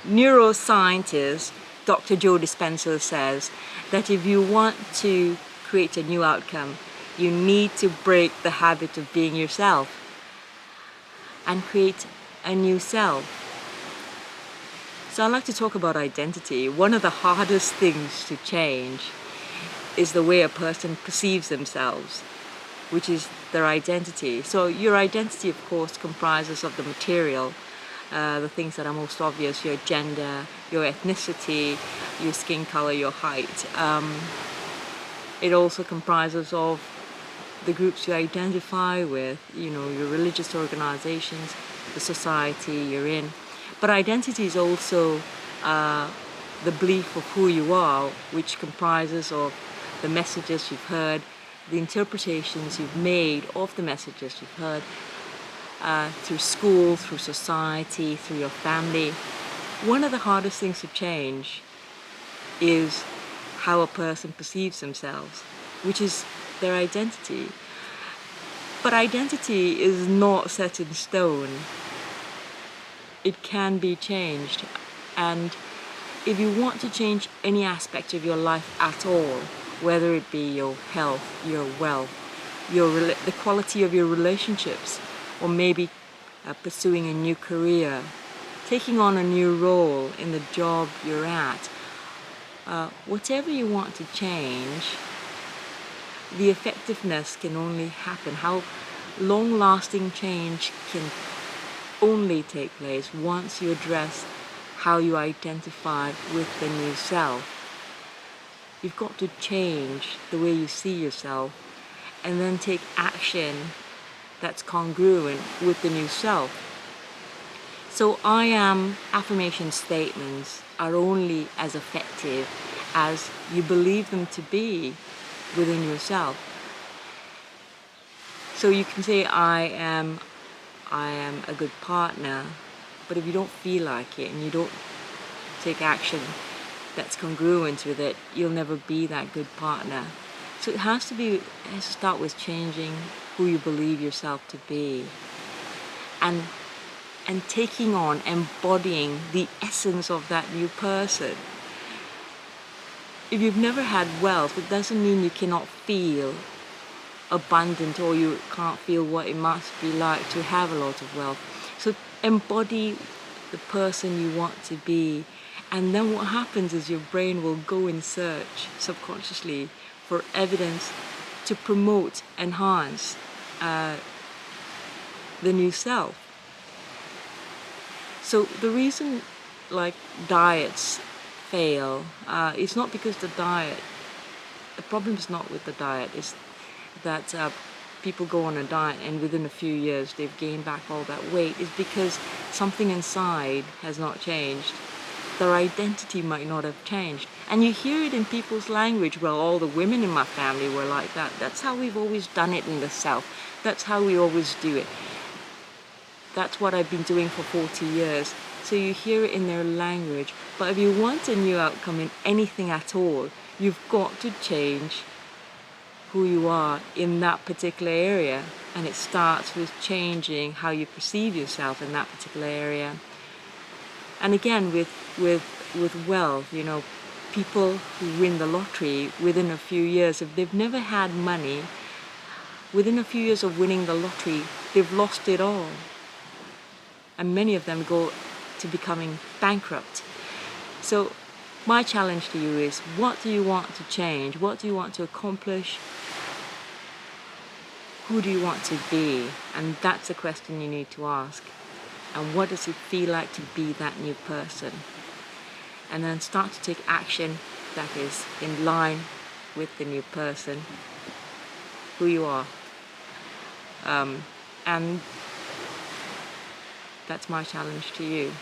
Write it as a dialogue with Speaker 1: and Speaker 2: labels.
Speaker 1: neuroscientist Dr. Joe Dispenza says that if you want to create a new outcome, you need to break the habit of being yourself and create a new self. So I'd like to talk about identity. One of the hardest things to change is the way a person perceives themselves, which is their identity. So your identity, of course, comprises of the material, the things that are most obvious: your gender, your ethnicity, your skin color, your height. It also comprises of the groups you identify with, your religious organizations, the society you're in. But identity is also the belief of who you are, which comprises of the messages you've heard, the interpretations you've made of the messages you've heard, through school, through society, through your family. One of the hardest things to change is how a person perceives themselves, which is their identity. But identity is not set in stone. It can be changed. And if you want to change any aspect of your life at all, whether it be your health, your wealth, the quality of your relationships, or maybe pursuing a new career, taking on a new role in the job you're at, whatever you want to change, the effectiveness can only happen. How long-lasting change can only take place once you address how you identify with the new self. You've got to change the way you see yourself and then take action that's congruent with the new self. So I am affirmation statements are only as effective as you believe them to be within yourself. So you can say, I am a good partner, but if you don't feel like it and you don't take action that's congruent with it, you'll never be that good partner. So it has to start with changing who you believe yourself to be, and taking on, embodying the essence of that new person. If you've never had wealth, it doesn't mean you cannot feel abundant or you can't feel what it must be like to have a lot of wealth. So embody the person you want to be, and then what happens is your brain will go in search subconsciously for evidence to promote, enhance the new self. So the reason diets fail, it's not because the problem is not with the diet, it's that people go on a diet and within a few years they've gained back all that weight. Is because something inside has not changed. Their identity might not have changed. And you hear it in people's language. Well, all the women in my family were like that. That's how we've always done it in the South. That's how we always do it. That's what I've been doing for 40 years. So you hear it in their language. But if you want a new outcome in anything at all, you've got to change who you are in that particular area. And it starts with changing how you perceive yourself in that particular area. And again, with wealth, people who win the lottery within a few years, if they've never had money, within a few years of winning the lottery, they've lost it all. And many of them go to becoming bankrupt. So my challenge to you is, what do you want to change? What do you want to accomplish? Who do you want to be? And that's a question you need to ask. And what does it feel like to be that new person? And then start to take action that is in line with the new person, who you are. And that's my challenge to you.